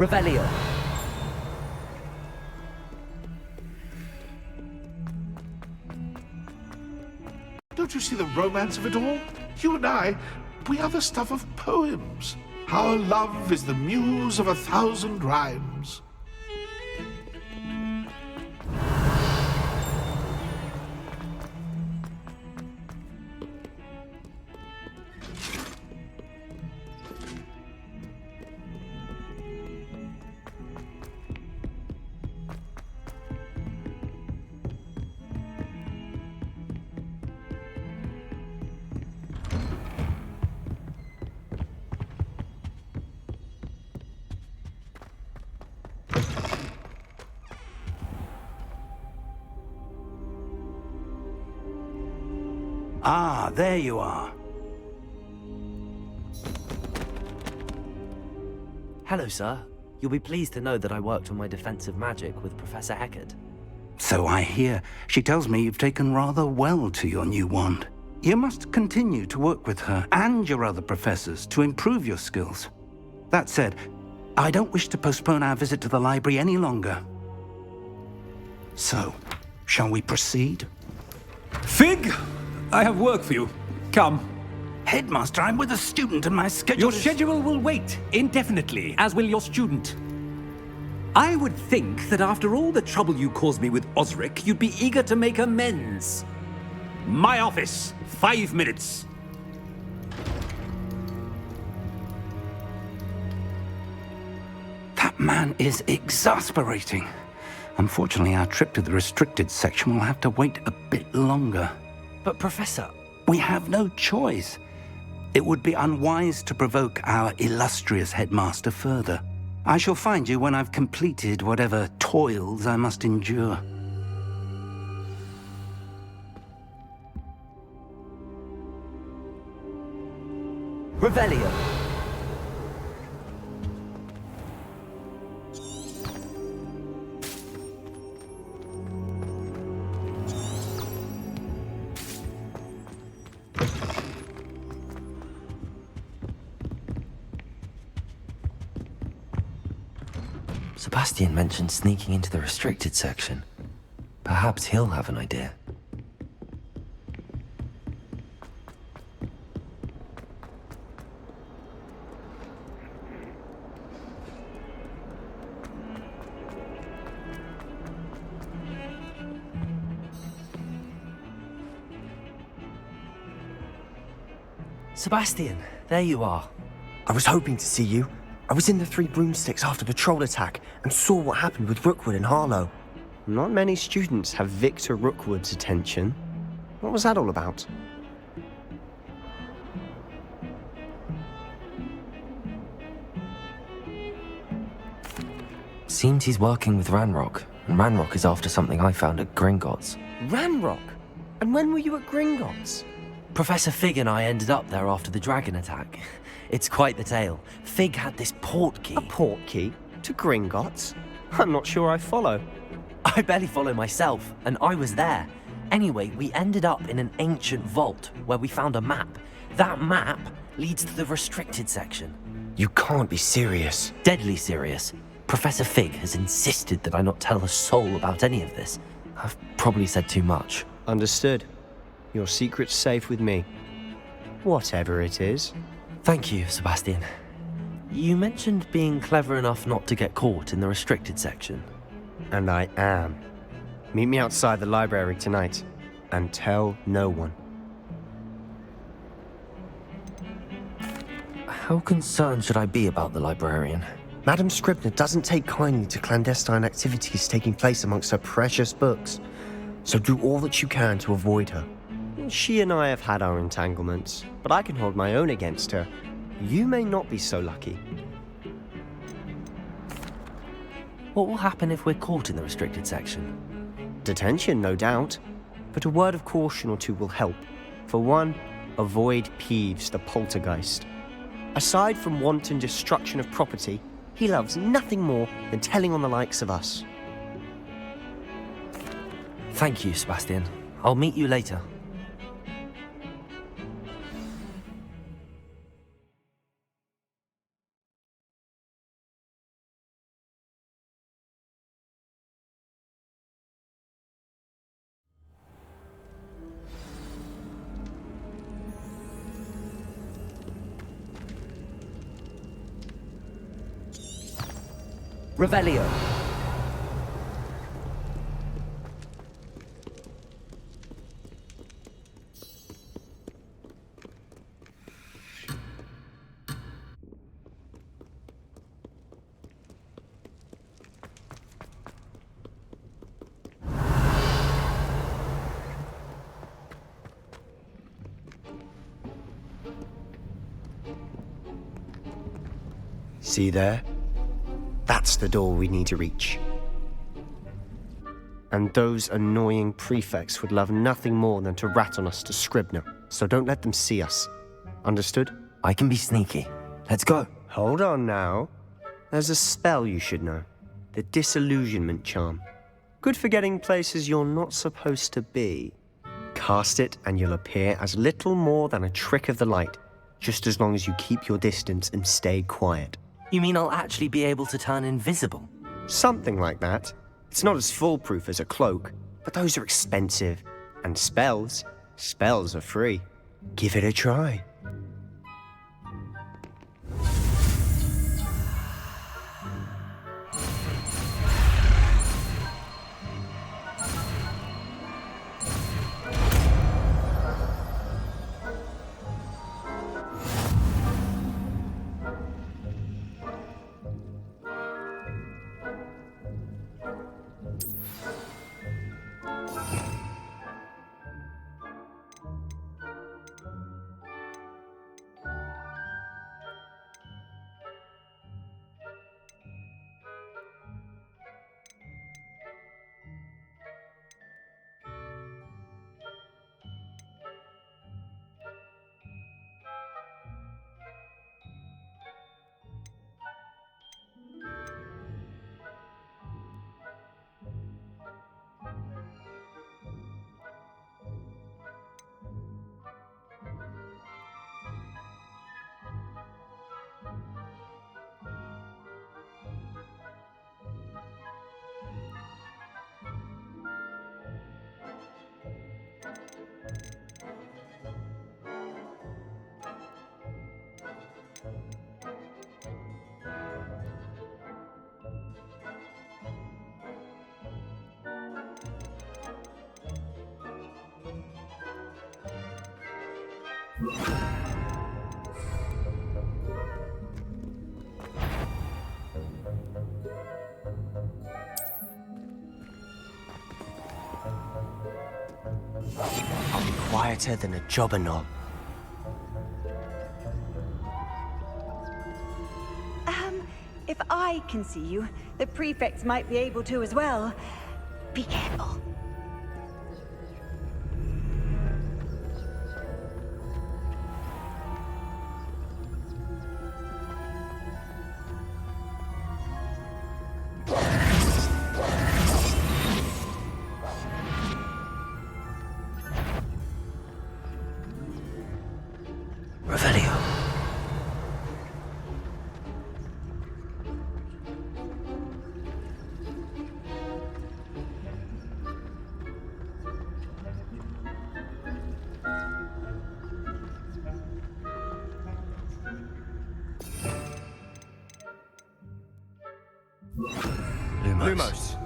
Revelio. Don't you see the romance of it all? You and I, we are the stuff of poems. Our love is the muse of 1,000 rhymes. Ah, there you are. Hello, sir. You'll be pleased to know that I worked on my defensive magic with Professor Eckert. So I hear. She tells me you've taken rather well to your new wand. You must continue to work with her and your other professors to improve your skills. That said, I don't wish to postpone our visit to the library any longer. So, shall we proceed? Fig! I have work for you. Come. Headmaster, I'm with a student and my schedule Your schedule will wait indefinitely, as will your student. I would think that after all the trouble you caused me with Osric, you'd be eager to make amends. My office, 5 minutes. That man is exasperating. Unfortunately, our trip to the restricted section will have to wait a bit longer. But, Professor... We have no choice. It would be unwise to provoke our illustrious headmaster further. I shall find you when I've completed whatever toils I must endure. Revelio. Sebastian mentioned sneaking into the restricted section. Perhaps he'll have an idea. Sebastian, there you are. I was hoping to see you. I was in the Three Broomsticks after the troll attack and saw what happened with Rookwood and Harlow. Not many students have Victor Rookwood's attention. What was that all about? Seems he's working with Ranrock, and Ranrock is after something I found at Gringotts. Ranrock? And when were you at Gringotts? Professor Fig and I ended up there after the dragon attack. It's quite the tale. Fig had this port key. A port key? To Gringotts? I'm not sure I follow. I barely follow myself, and I was there. Anyway, we ended up in an ancient vault where we found a map. That map leads to the restricted section. You can't be serious. Deadly serious. Professor Fig has insisted that I not tell a soul about any of this. I've probably said too much. Understood. Your secret's safe with me. Whatever it is. Thank you, Sebastian. You mentioned being clever enough not to get caught in the restricted section. And I am. Meet me outside the library tonight, and tell no one. How concerned should I be about the librarian? Madam Scribner doesn't take kindly to clandestine activities taking place amongst her precious books, so do all that you can to avoid her. She and I have had our entanglements, but I can hold my own against her. You may not be so lucky. What will happen if we're caught in the restricted section? Detention, no doubt, but a word of caution or two will help. For one, avoid Peeves, the poltergeist. Aside from wanton destruction of property, he loves nothing more than telling on the likes of us. Thank you, Sebastian. I'll meet you later. Revelio. See there? That's the door we need to reach. And those annoying prefects would love nothing more than to rat on us to Scribner, so don't let them see us. Understood? I can be sneaky. Let's go. Hold on now. There's a spell you should know. The Disillusionment Charm. Good for getting places you're not supposed to be. Cast it and you'll appear as little more than a trick of the light, just as long as you keep your distance and stay quiet. You mean I'll actually be able to turn invisible? Something like that. It's not as foolproof as a cloak, but those are expensive. And spells are free. Give it a try. I'll be quieter than a jobber knob. If I can see you, the prefects might be able to as well. Be careful. Revelio. Lumos.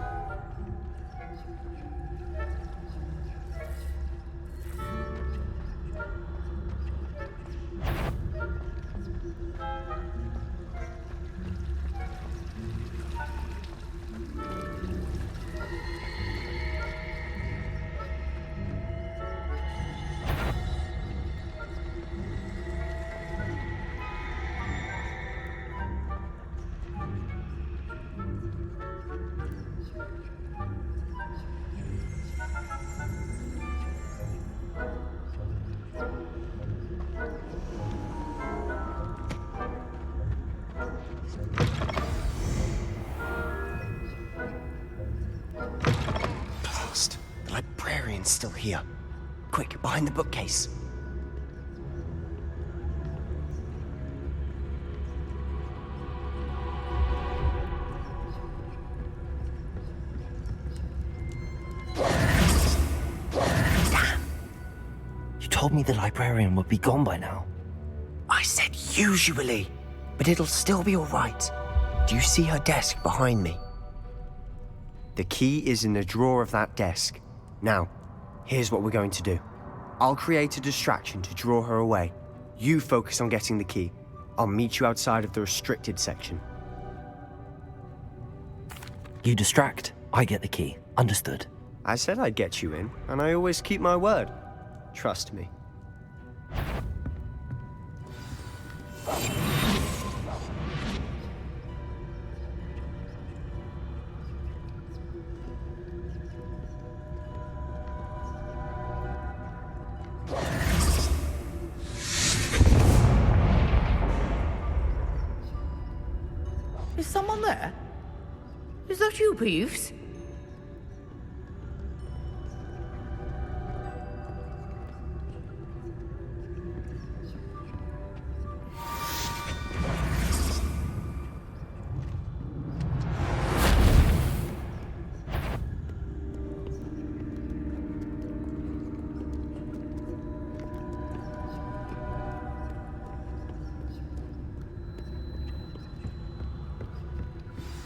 Blast. The librarian's still here. Quick, behind the bookcase. Damn! You told me the librarian would be gone by now. I said usually, but it'll still be all right. Do you see her desk behind me? The key is in the drawer of that desk. Now, here's what we're going to do. I'll create a distraction to draw her away. You focus on getting the key. I'll meet you outside of the restricted section. You distract, I get the key. Understood. I said I'd get you in, and I always keep my word. Trust me. Is someone there? Is that you, Peeves?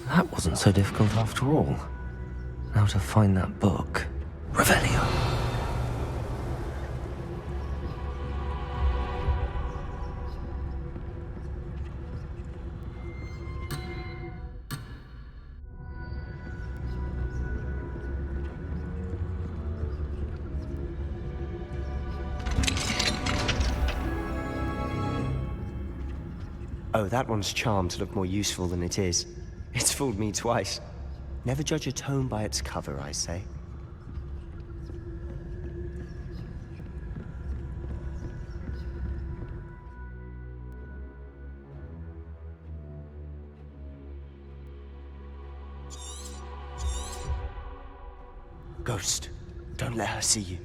That wasn't so difficult after all. Now to find that book. Revelio. Oh, that one's charmed to look more useful than it is. It's fooled me twice. Never judge a tome by its cover, I say. Ghost, don't let her see you.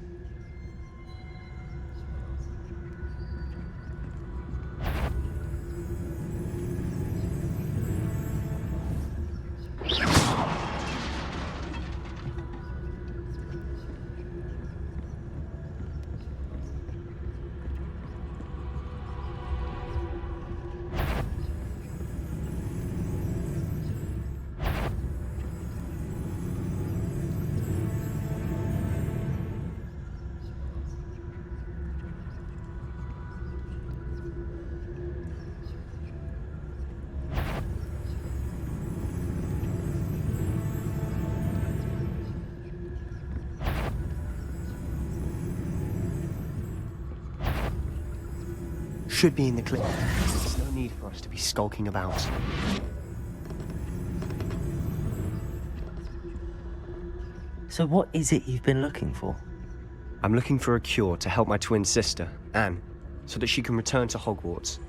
Should be in the clip. There's no need for us to be skulking about. So what is it you've been looking for? I'm looking for a cure to help my twin sister, Anne, so that she can return to Hogwarts.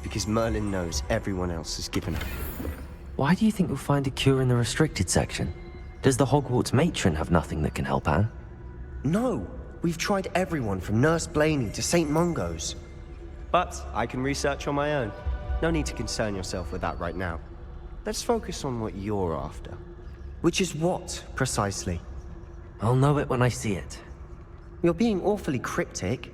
Because Merlin knows everyone else has given up. Why do you think you'll find a cure in the restricted section? Does the Hogwarts matron have nothing that can help Anne? No! We've tried everyone from Nurse Blaney to St. Mungo's. But I can research on my own. No need to concern yourself with that right now. Let's focus on what you're after. Which is what, precisely? I'll know it when I see it. You're being awfully cryptic.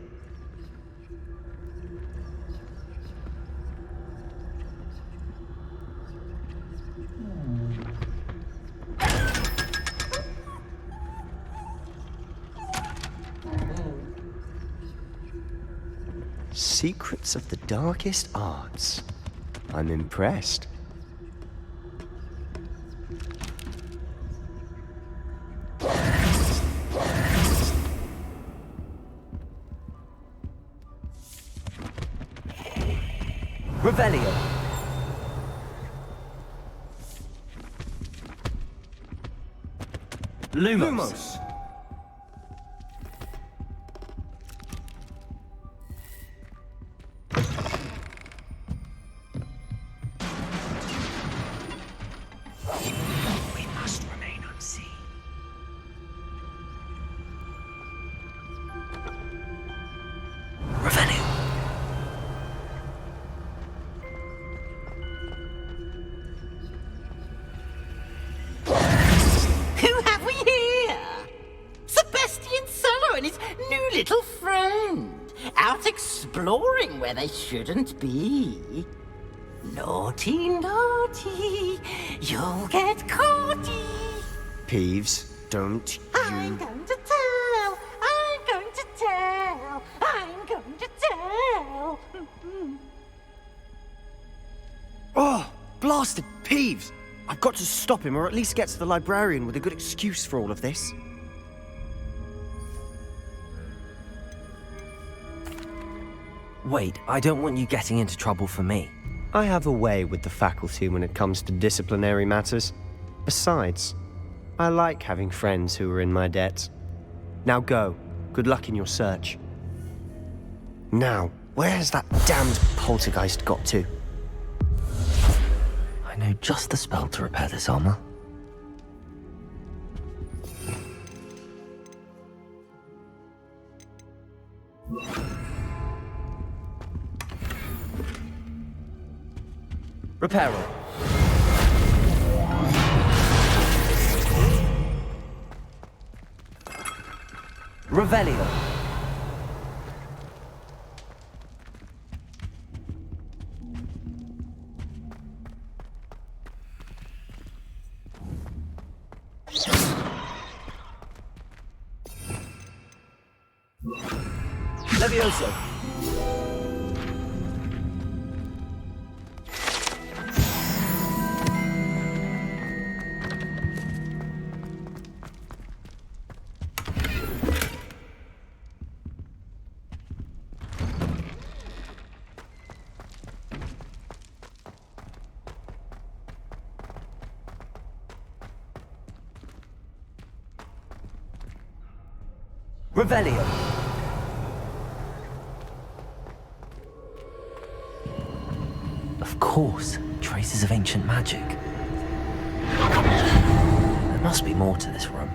Secrets of the darkest arts. I'm impressed. Revelio. Lumos. Who have we here? Sebastian and his new little friend, out exploring where they shouldn't be. Naughty, naughty, you'll get caughty. Peeves, don't I'm you... going to tell, I'm going to tell, I'm going to tell. Oh, blasted Peeves! I've got to stop him, or at least get to the librarian with a good excuse for all of this. Wait, I don't want you getting into trouble for me. I have a way with the faculty when it comes to disciplinary matters. Besides, I like having friends who are in my debt. Now go. Good luck in your search. Now, where's that damned poltergeist got to? I know just the spell to repair this armor. Repairer. Revelio. Leviosa. Revelio. Of course, traces of ancient magic. There must be more to this room.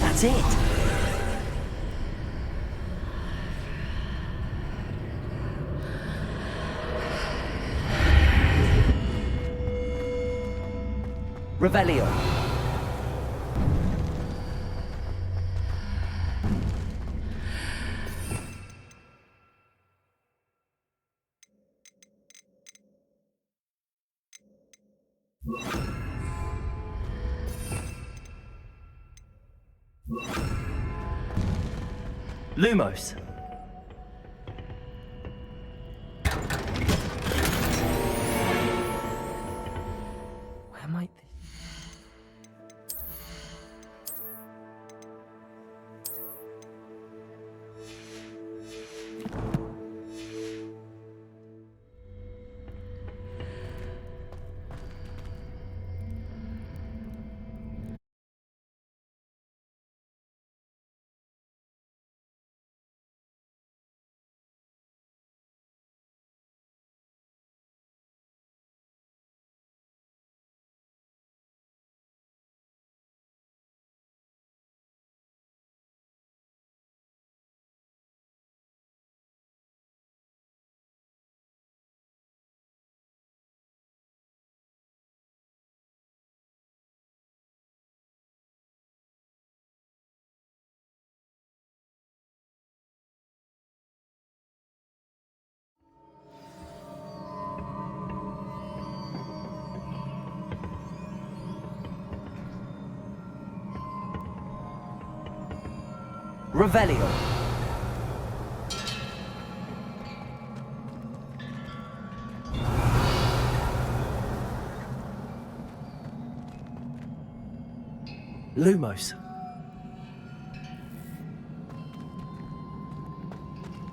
That's it. Revelio. Lumos. Where might this... Revelio. Lumos.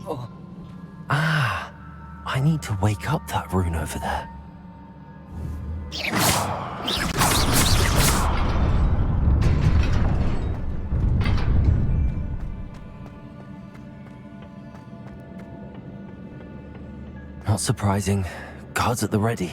Oh. Ah, I need to wake up that rune over there. Not surprising. Guards at the ready.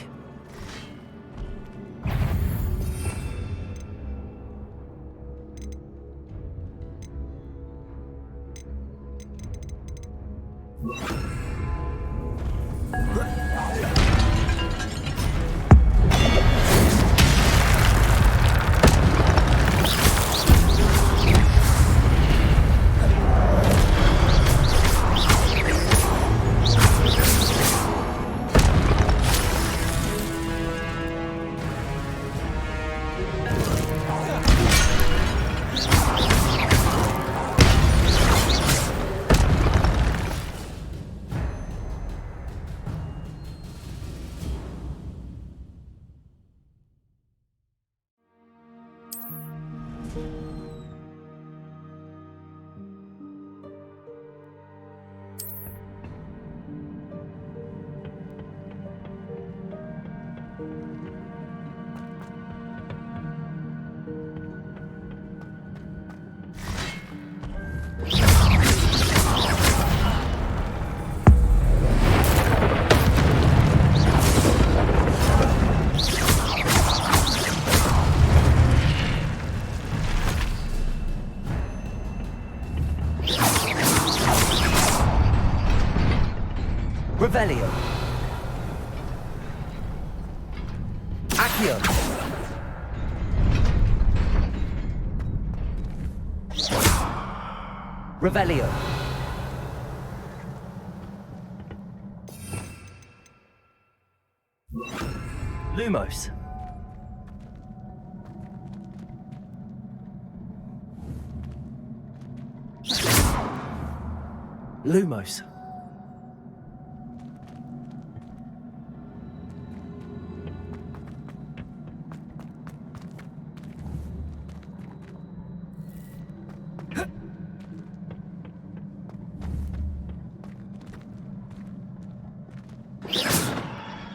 Revelio. Accio. Revelio. Lumos. Lumos.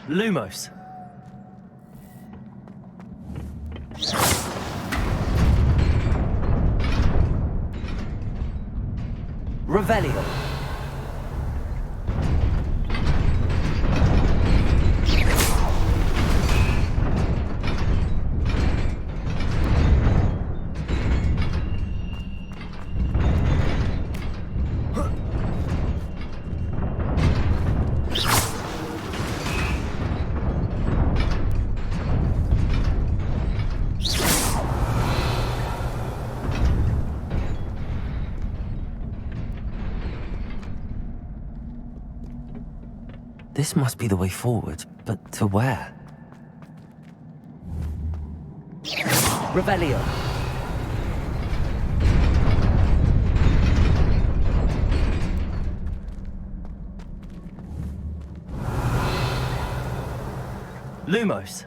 Lumos. Revelio. This must be the way forward, but to where? Revelio. Lumos.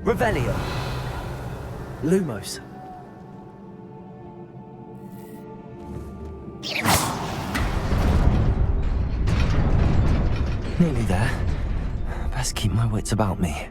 Revelio. Lumos. Nearly there. Best keep my wits about me.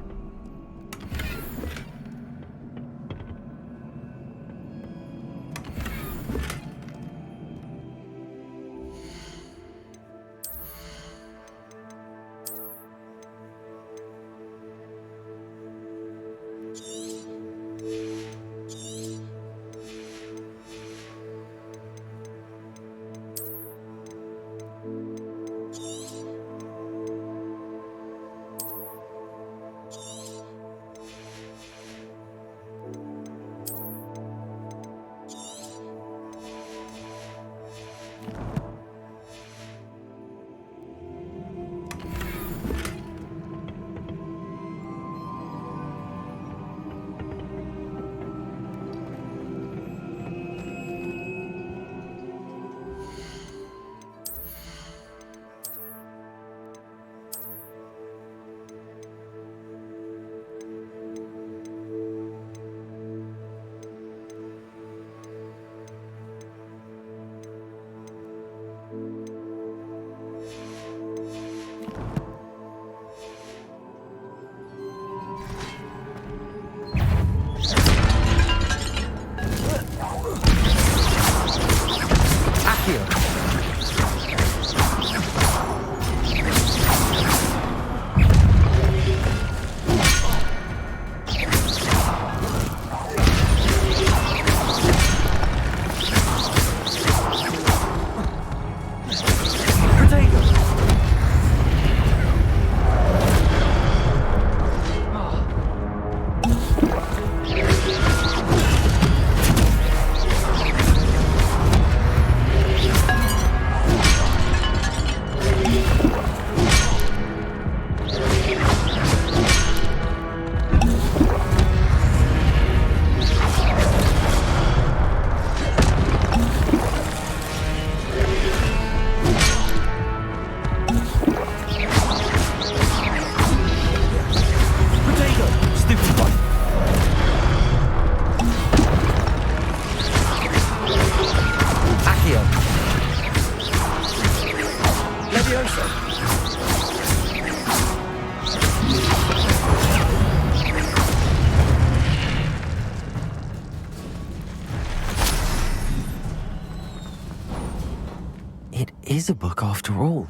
is a book after all.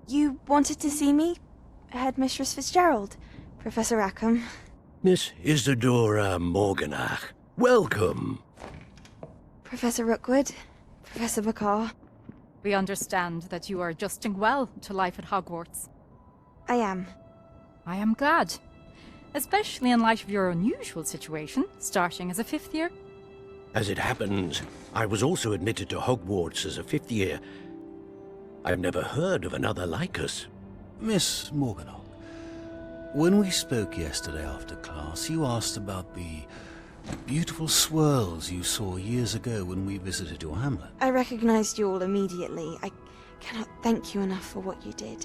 You wanted to see me? Headmistress Fitzgerald? Professor Rackham? Miss Isadora Morganach, welcome. Professor Rookwood? Professor Bakar? We understand that you are adjusting well to life at Hogwarts. I am. I am glad. Especially in light of your unusual situation, starting as a 5th year. As it happens, I was also admitted to Hogwarts as a 5th year. I've never heard of another like us. Miss Morganach, when we spoke yesterday after class, you asked about the beautiful swirls you saw years ago when we visited your hamlet. I recognized you all immediately. I cannot thank you enough for what you did.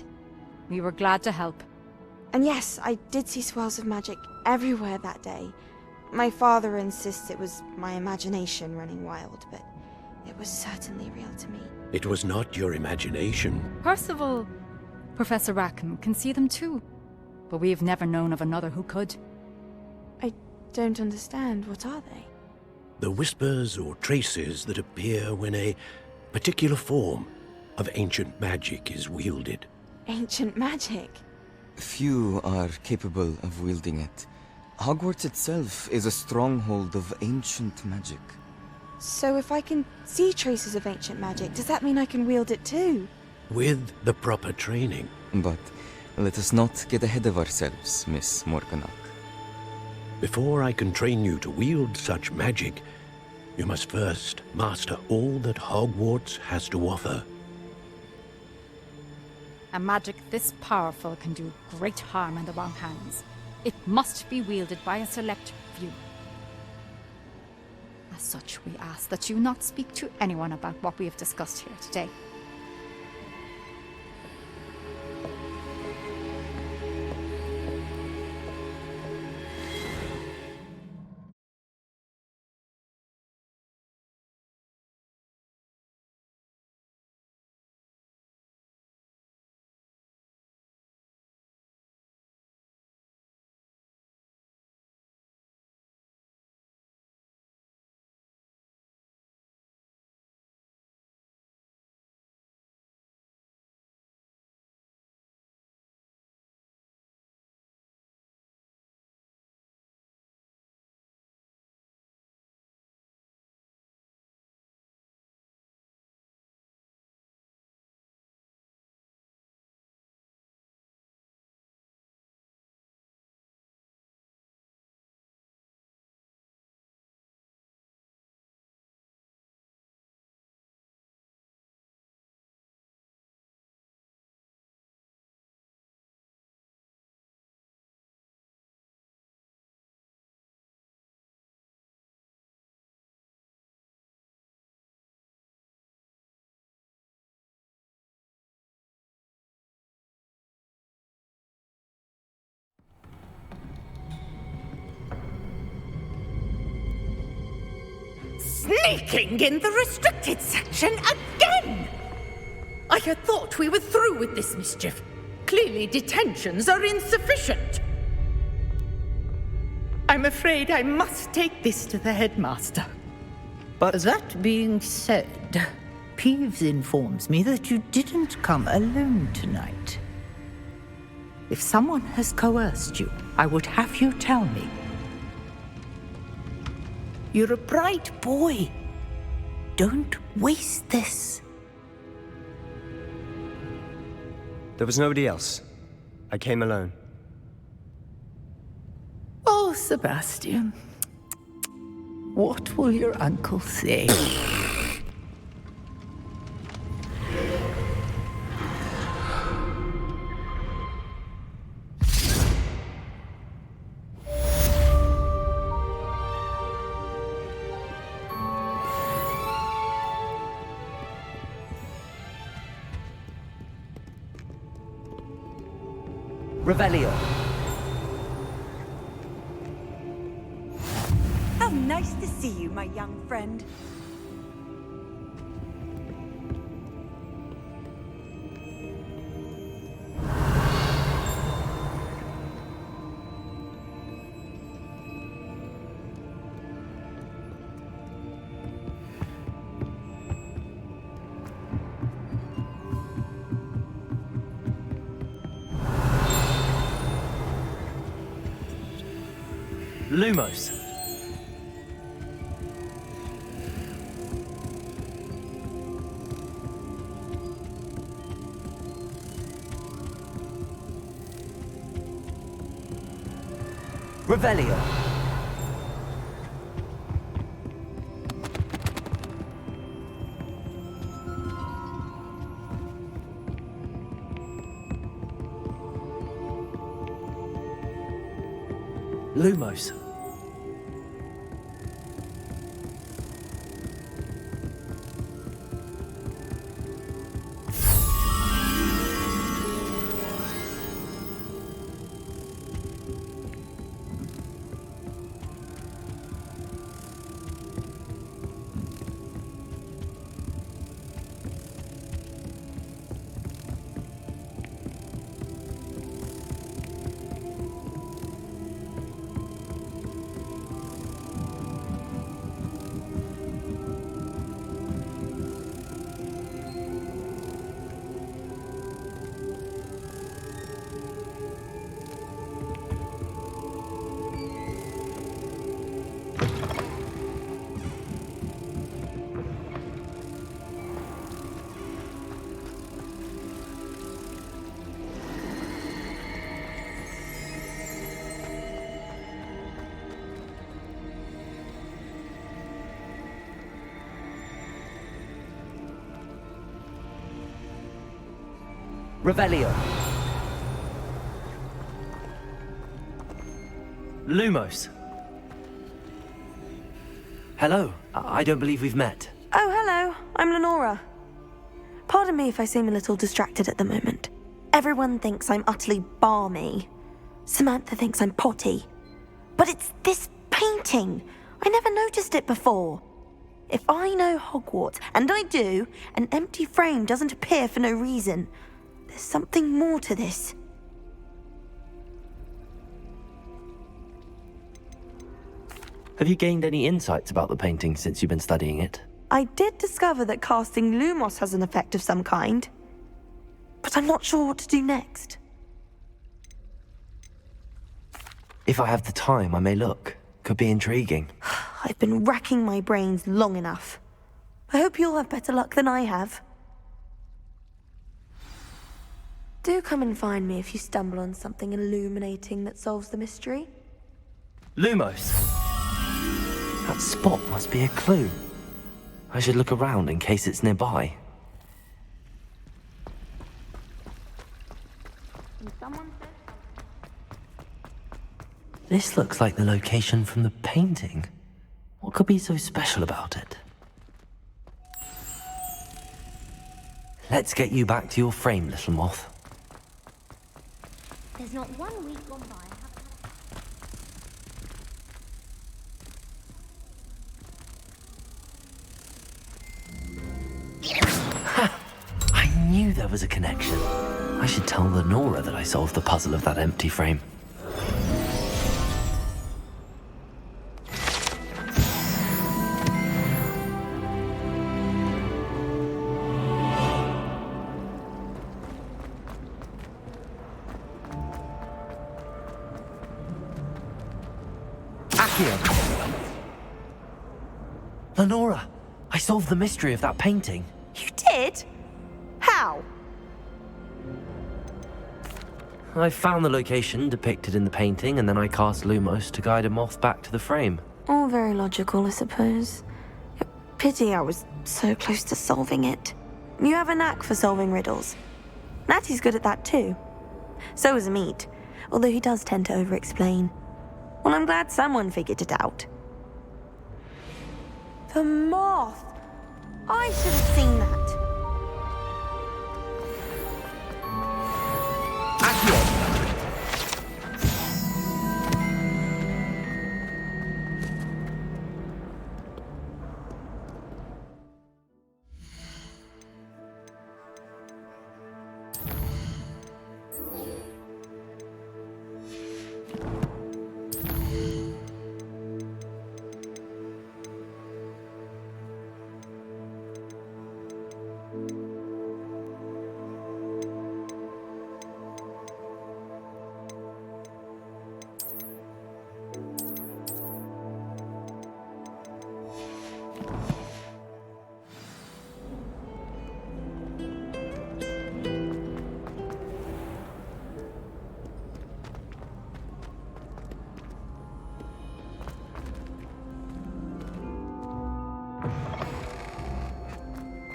We were glad to help. And yes, I did see swirls of magic everywhere that day. My father insists it was my imagination running wild, but it was certainly real to me. It was not your imagination. Percival, Professor Rackham can see them too. But we have never known of another who could. I don't understand. What are they? The whispers or traces that appear when a particular form of ancient magic is wielded. Ancient magic? Few are capable of wielding it. Hogwarts itself is a stronghold of ancient magic. So if I can see traces of ancient magic, does that mean I can wield it too? With the proper training. But let us not get ahead of ourselves, Miss Morganach. Before I can train you to wield such magic, you must first master all that Hogwarts has to offer. A magic this powerful can do great harm in the wrong hands. It must be wielded by a select few. As such, we ask that you not speak to anyone about what we have discussed here today. Sneaking in the restricted section again! I had thought we were through with this mischief. Clearly detentions are insufficient. I'm afraid I must take this to the headmaster. But that being said, Peeves informs me that you didn't come alone tonight. If someone has coerced you, I would have you tell me. You're a bright boy. Don't waste this. There was nobody else. I came alone. Oh, Sebastian. What will your uncle say? Revelio. How nice to see you, my young friend. Lumos. Revelio. Lumos. Revelio. Lumos. Hello. I don't believe we've met. Oh, hello. I'm Lenora. Pardon me if I seem a little distracted at the moment. Everyone thinks I'm utterly balmy. Samantha thinks I'm potty. But it's this painting. I never noticed it before. If I know Hogwarts, and I do, an empty frame doesn't appear for no reason. There's something more to this. Have you gained any insights about the painting since you've been studying it? I did discover that casting Lumos has an effect of some kind. But I'm not sure what to do next. If I have the time, I may look. Could be intriguing. I've been racking my brains long enough. I hope you'll have better luck than I have. Do come and find me if you stumble on something illuminating that solves the mystery. Lumos. That spot must be a clue. I should look around in case it's nearby. This looks like the location from the painting. What could be so special about it? Let's get you back to your frame, little moth. There's not 1 week gone by. I knew there was a connection. I should tell Lenora that I solved the puzzle of that empty frame. Lenora, I solved the mystery of that painting. You did? How? I found the location depicted in the painting, and then I cast Lumos to guide a moth back to the frame. All very logical, I suppose. Pity I was so close to solving it. You have a knack for solving riddles. Natty's good at that too. So is Amit, although he does tend to over-explain. Well, I'm glad someone figured it out. The moth! I should have seen that.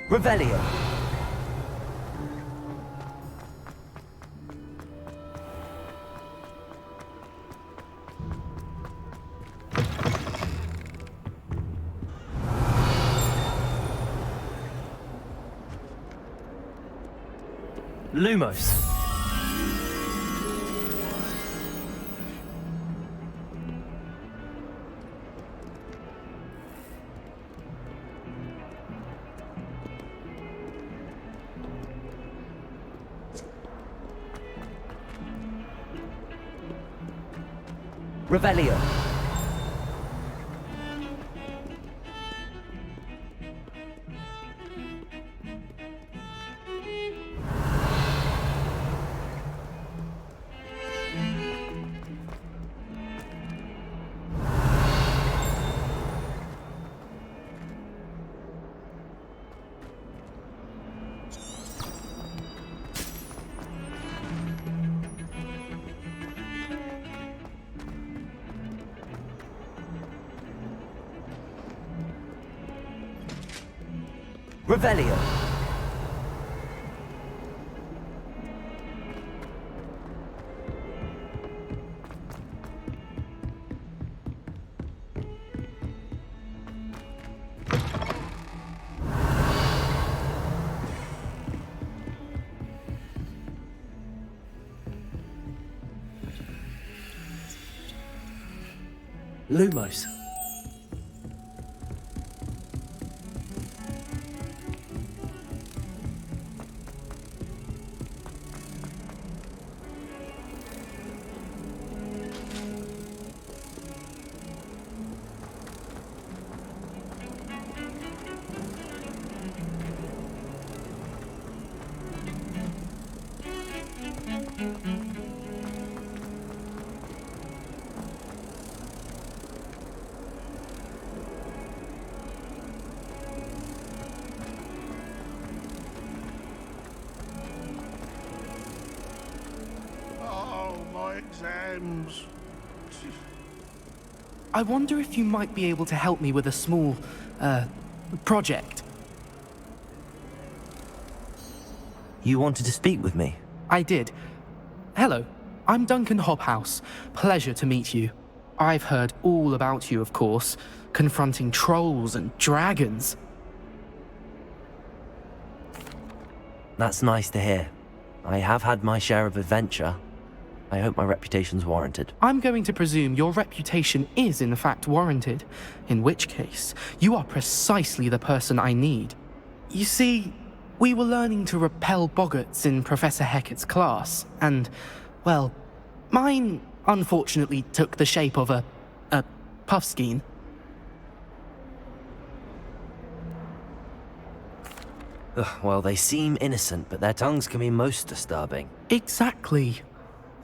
Revelio. Lumos. Revelio. Revelio. Lumos. Exams. I wonder if you might be able to help me with a small, project. You wanted to speak with me? I did. Hello, I'm Duncan Hobhouse. Pleasure to meet you. I've heard all about you, of course, confronting trolls and dragons. That's nice to hear. I have had my share of adventure. I hope my reputation's warranted. I'm going to presume your reputation is in fact warranted, in which case, you are precisely the person I need. You see, we were learning to repel boggarts in Professor Hecat's class, and, well, mine unfortunately took the shape of a puffskein. Well, they seem innocent, but their tongues can be most disturbing. Exactly.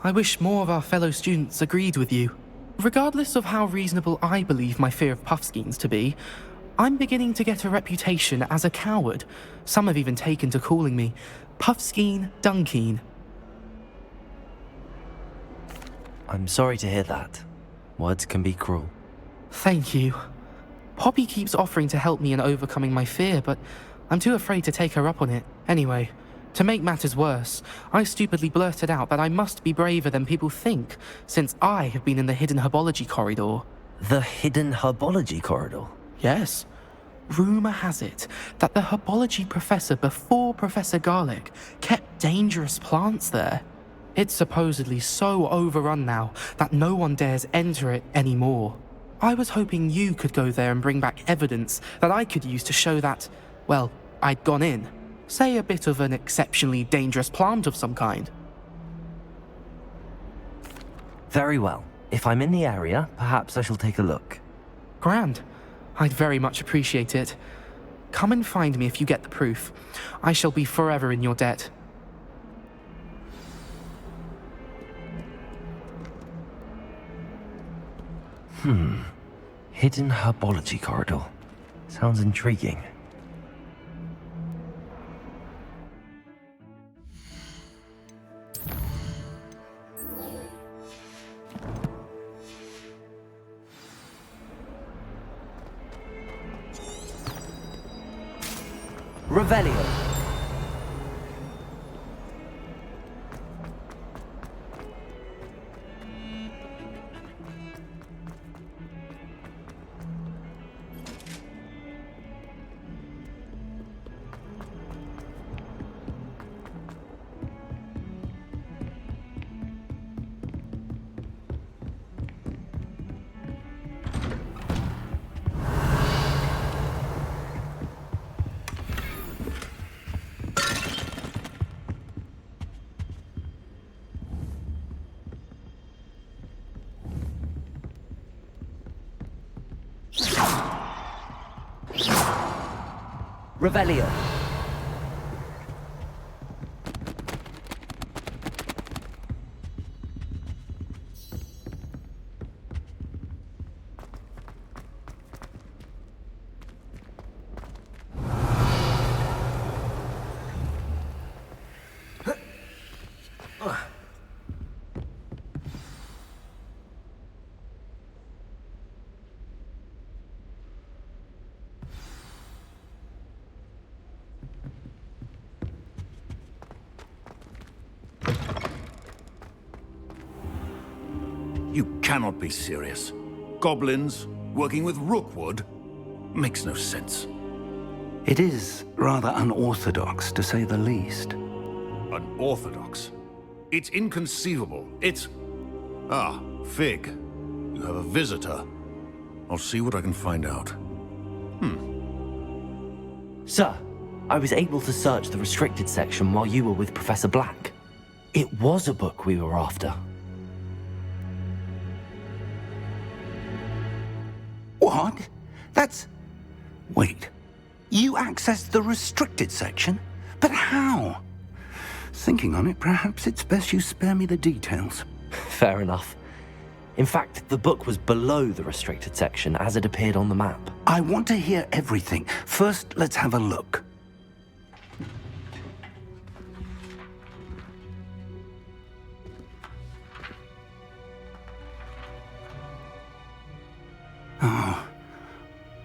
I wish more of our fellow students agreed with you. Regardless of how reasonable I believe my fear of puffskeins to be, I'm beginning to get a reputation as a coward. Some have even taken to calling me Puffskein Dunkeen. I'm sorry to hear that. Words can be cruel. Thank you. Poppy keeps offering to help me in overcoming my fear, but I'm too afraid to take her up on it. Anyway, to make matters worse, I stupidly blurted out that I must be braver than people think, since I have been in the hidden herbology corridor. The hidden herbology corridor? Yes. Rumour has it that the herbology professor before Professor Garlick kept dangerous plants there. It's supposedly so overrun now that no one dares enter it anymore. I was hoping you could go there and bring back evidence that I could use to show that, well, I'd gone in. Say a bit of an exceptionally dangerous plant of some kind. Very well. If I'm in the area, perhaps I shall take a look. Grand. I'd very much appreciate it. Come and find me if you get the proof. I shall be forever in your debt. Hidden herbology corridor. Sounds intriguing. Revelio. Revelio. You cannot be serious. Goblins working with Rookwood? Makes no sense. It is rather unorthodox, to say the least. Unorthodox? It's inconceivable. It's... Ah, Fig. You have a visitor. I'll see what I can find out. Sir, I was able to search the restricted section while you were with Professor Black. It was a book we were after. What? That's... Wait. You accessed the restricted section? But how? Thinking on it, perhaps it's best you spare me the details. Fair enough. In fact, the book was below the restricted section as it appeared on the map. I want to hear everything. First, let's have a look.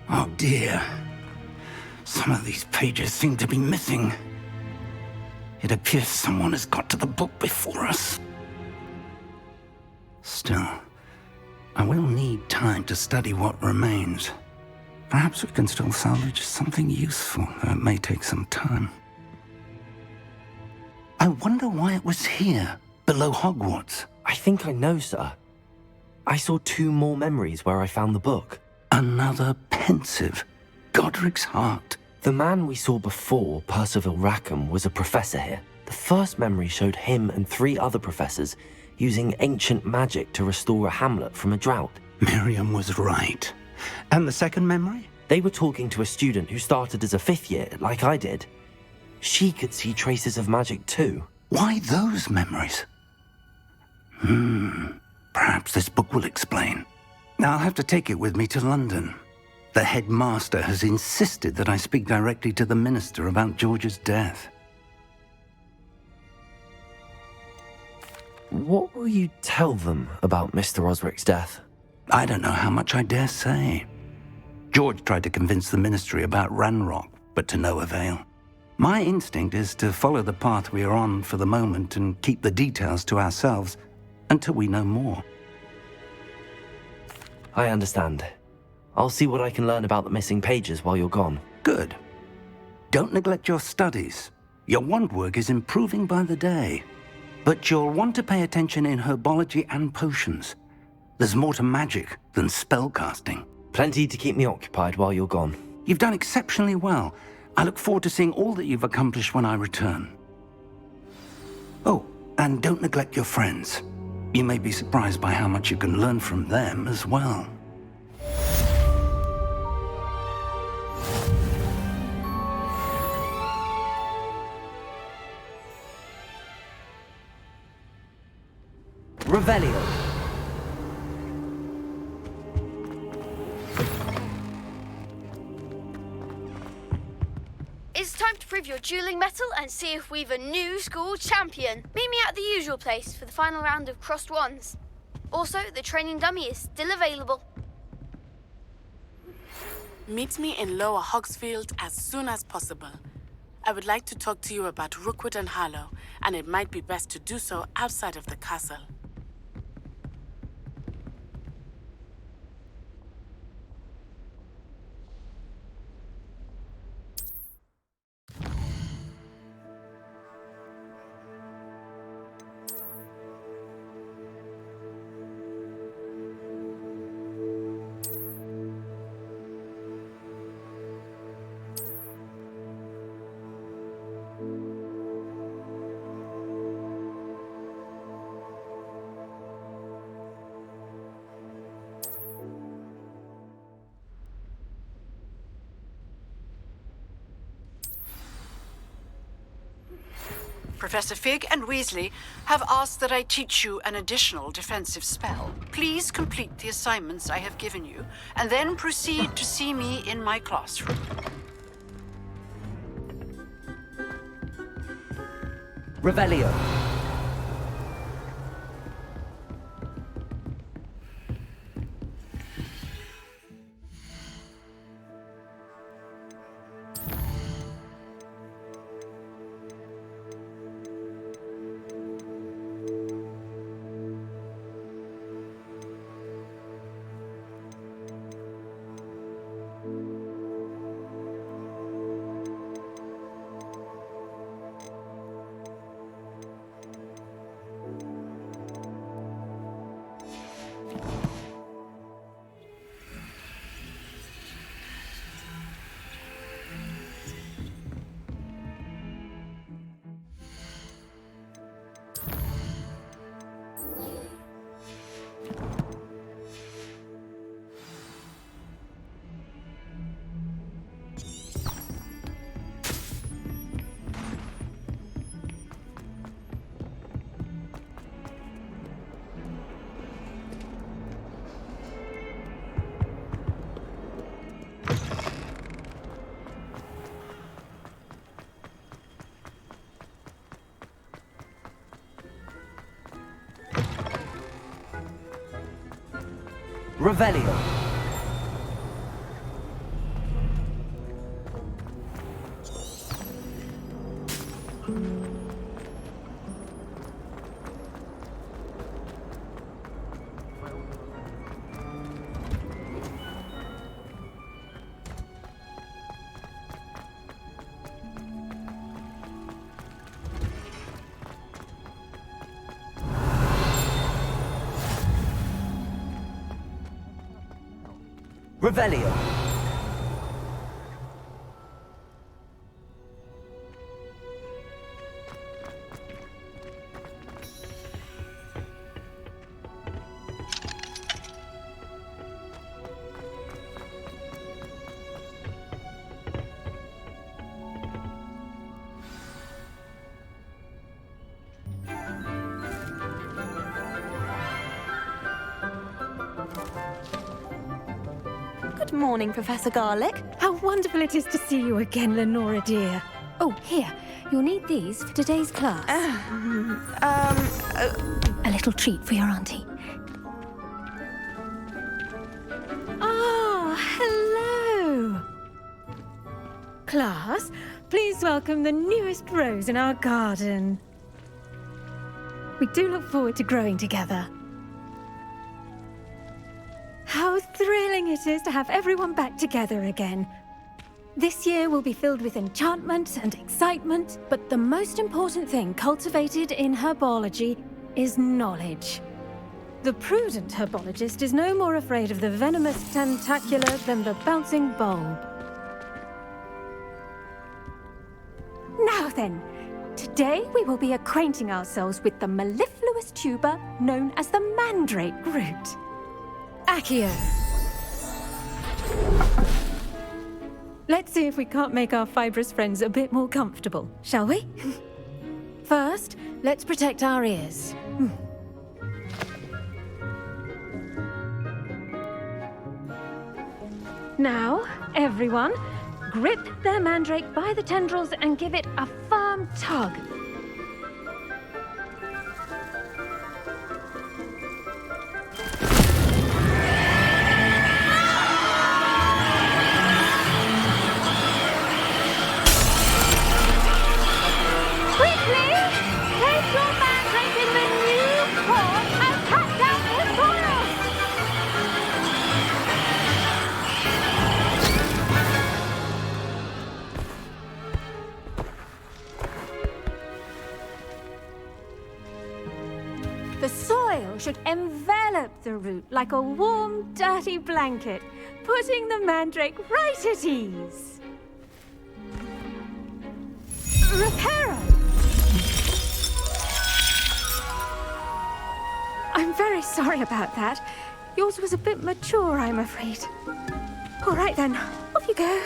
Oh dear. Some of these pages seem to be missing. It appears someone has got to the book before us. Still, I will need time to study what remains. Perhaps we can still salvage something useful, though it may take some time. I wonder why it was here, below Hogwarts. I think I know, sir. I saw 2 more memories where I found the book. Another pensive. Godric's heart. The man we saw before, Percival Rackham, was a professor here. The first memory showed him and 3 other professors using ancient magic to restore a hamlet from a drought. Miriam was right. And the second memory? They were talking to a student who started as a 5th year, like I did. She could see traces of magic too. Why those memories? Perhaps this book will explain. Now I'll have to take it with me to London. The headmaster has insisted that I speak directly to the minister about George's death. What will you tell them about Mr. Osric's death? I don't know how much I dare say. George tried to convince the ministry about Ranrock, but to no avail. My instinct is to follow the path we are on for the moment and keep the details to ourselves until we know more. I understand. I'll see what I can learn about the missing pages while you're gone. Good. Don't neglect your studies. Your wand work is improving by the day. But you'll want to pay attention in herbology and potions. There's more to magic than spellcasting. Plenty to keep me occupied while you're gone. You've done exceptionally well. I look forward to seeing all that you've accomplished when I return. Oh, and don't neglect your friends. You may be surprised by how much you can learn from them as well. Revelio. It's time to prove your dueling mettle and see if we've a new school champion. Meet me at the usual place for the final round of crossed wands. Also, the training dummy is still available. Meet me in Lower Hogsfield as soon as possible. I would like to talk to you about Rookwood and Harlow, and it might be best to do so outside of the castle. Professor Fig and Weasley have asked that I teach you an additional defensive spell. Please complete the assignments I have given you, and then proceed to see me in my classroom. Revelio. Revelio. Revelio. Good morning, Professor Garlic. How wonderful it is to see you again, Lenora dear. Oh, here. You'll need these for today's class. A little treat for your auntie. Ah, hello. Class, please welcome the newest rose in our garden. We do look forward to growing together. How thrilling it is to have everyone back together again. This year will be filled with enchantment and excitement, but the most important thing cultivated in herbology is knowledge. The prudent herbologist is no more afraid of the venomous tentacula than the bouncing bulb. Now then, today we will be acquainting ourselves with the mellifluous tuber known as the mandrake root. Accio. Let's see if we can't make our fibrous friends a bit more comfortable, shall we? First, let's protect our ears. Now, everyone, grip their mandrake by the tendrils and give it a firm tug. The soil should envelop the root like a warm, dirty blanket, putting the mandrake right at ease. Reparo! I'm very sorry about that. Yours was a bit mature, I'm afraid. All right then, off you go.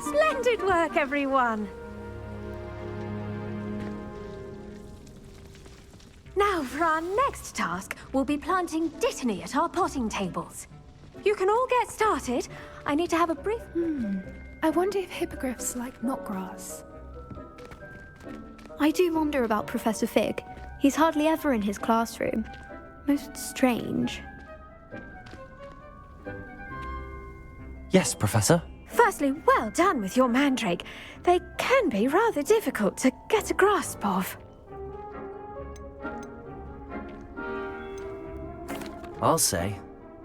Splendid work, everyone. Now, for our next task, we'll be planting dittany at our potting tables. You can all get started. I need to have a brief... I wonder if hippogriffs like knotgrass. I do wonder about Professor Fig. He's hardly ever in his classroom. Most strange. Yes, Professor. Firstly, well done with your mandrake. They can be rather difficult to get a grasp of. I'll say,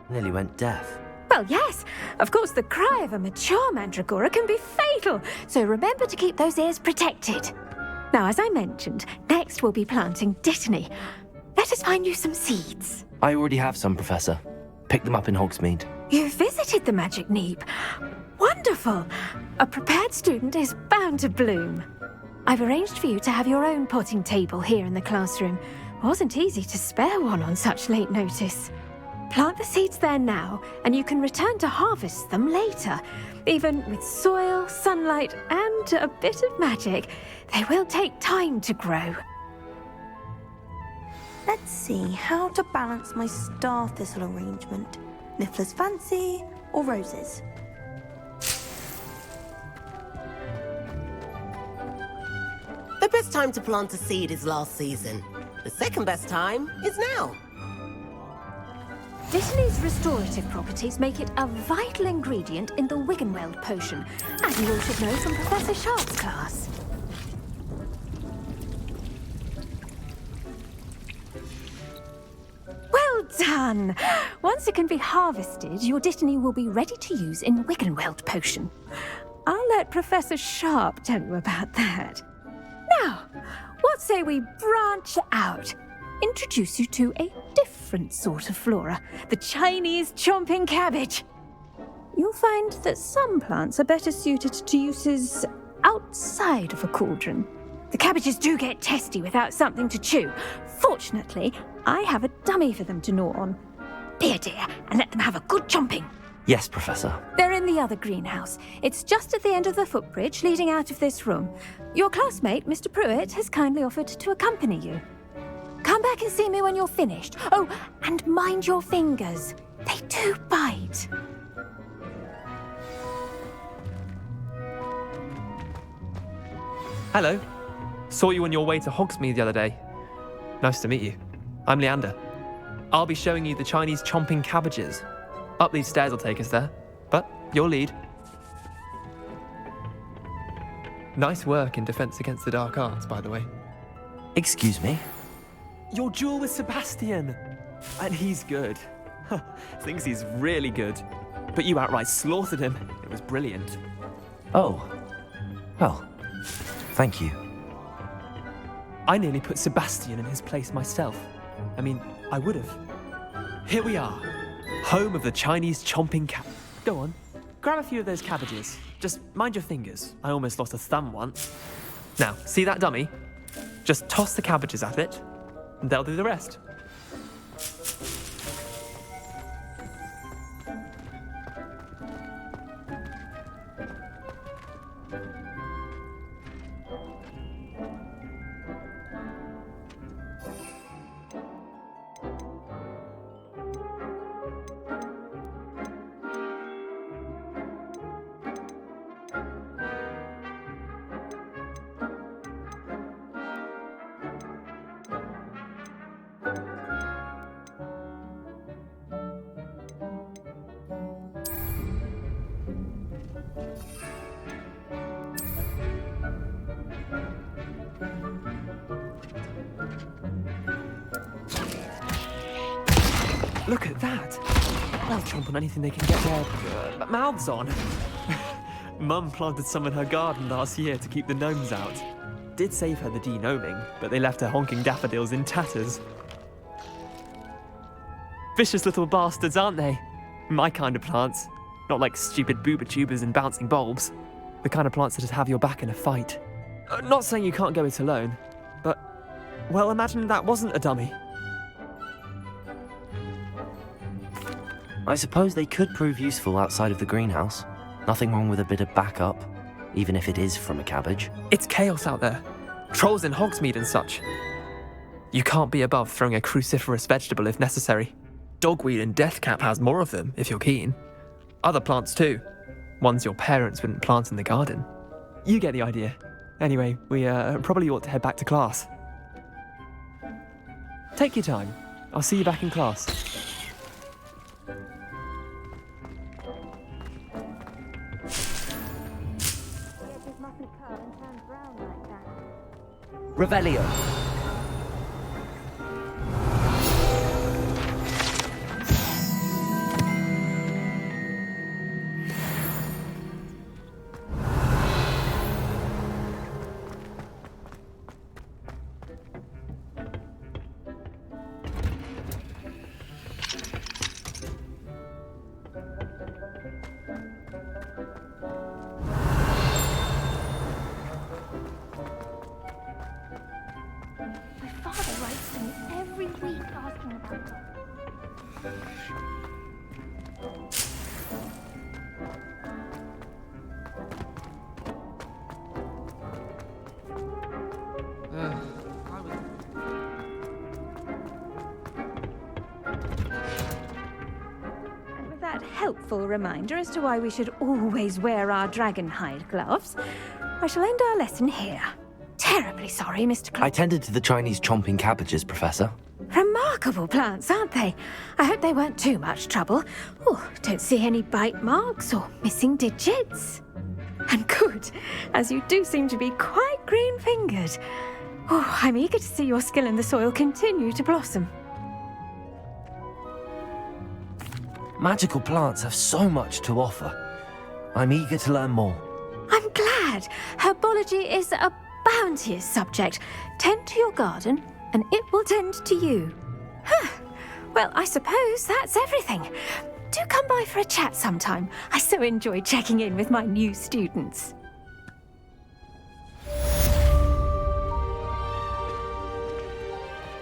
nearly went deaf. Well, yes. Of course, the cry of a mature mandragora can be fatal, so remember to keep those ears protected. Now, as I mentioned, next we'll be planting dittany. Let us find you some seeds. I already have some, Professor. Picked them up in Hogsmeade. You visited the Magic Neep. Wonderful. A prepared student is bound to bloom. I've arranged for you to have your own potting table here in the classroom. Wasn't easy to spare one on such late notice. Plant the seeds there now, and you can return to harvest them later. Even with soil, sunlight, and a bit of magic, they will take time to grow. Let's see how to balance my star thistle arrangement. Niffler's fancy or roses? The best time to plant a seed is last season. The second best time is now. Dittany's restorative properties make it a vital ingredient in the Wiggenweld potion, as you all should know from Professor Sharp's class. Well done! Once it can be harvested, your dittany will be ready to use in Wiggenweld potion. I'll let Professor Sharp tell you about that. Now, what say we branch out? Introduce you to a different sort of flora, the Chinese chomping cabbage. You'll find that some plants are better suited to uses outside of a cauldron. The cabbages do get testy without something to chew. Fortunately, I have a dummy for them to gnaw on. Be a dear and let them have a good chomping. Yes, Professor. They're in the other greenhouse. It's just at the end of the footbridge leading out of this room. Your classmate, Mr. Pruitt, has kindly offered to accompany you. Come back and see me when you're finished. Oh, and mind your fingers. They do bite. Hello. Saw you on your way to Hogsmeade the other day. Nice to meet you. I'm Leander. I'll be showing you the Chinese chomping cabbages. Up these stairs will take us there, but your lead. Nice work in Defense Against the Dark Arts, by the way. Excuse me? Your duel with Sebastian! And he's good. Thinks he's really good. But you outright slaughtered him. It was brilliant. Oh. Well, thank you. I nearly put Sebastian in his place myself. I mean, I would have. Here we are. Home of the Chinese chomping cab. Go on. Grab a few of those cabbages. Just mind your fingers. I almost lost a thumb once. Now, see that dummy? Just toss the cabbages at it, and they'll do the rest. Look at that! They'll chomp on anything they can get their mouths on. Mum planted some in her garden last year to keep the gnomes out. Did save her the de-gnoming, but they left her honking daffodils in tatters. Vicious little bastards, aren't they? My kind of plants. Not like stupid booba tubers and bouncing bulbs. The kind of plants that just have your back in a fight. Not saying you can't go it alone, but, well, imagine that wasn't a dummy. I suppose they could prove useful outside of the greenhouse. Nothing wrong with a bit of backup, even if it is from a cabbage. It's chaos out there. Trolls in Hogsmeade and such. You can't be above throwing a cruciferous vegetable if necessary. Dogweed and deathcap has more of them, if you're keen. Other plants too. Ones your parents wouldn't plant in the garden. You get the idea. Anyway, we probably ought to head back to class. Take your time. I'll see you back in class. Revelio. Helpful reminder as to why we should always wear our dragon hide gloves, I shall end our lesson here. Terribly sorry, Mr. I tended to the Chinese chomping cabbages, Professor. Remarkable plants, aren't they? I hope they weren't too much trouble. Oh, don't see any bite marks or missing digits. And good, as you do seem to be quite green-fingered. Oh, I'm eager to see your skill in the soil continue to blossom. Magical plants have so much to offer. I'm eager to learn more. I'm glad. Herbology is a bounteous subject. Tend to your garden, and it will tend to you. Well, I suppose that's everything. Do come by for a chat sometime. I so enjoy checking in with my new students.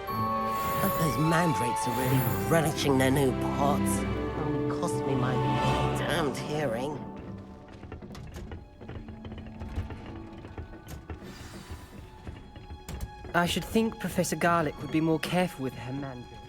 Hope those mandrakes are really relishing their new pots. Only cost me my damned hearing. I should think Professor Garlick would be more careful with her mandrakes.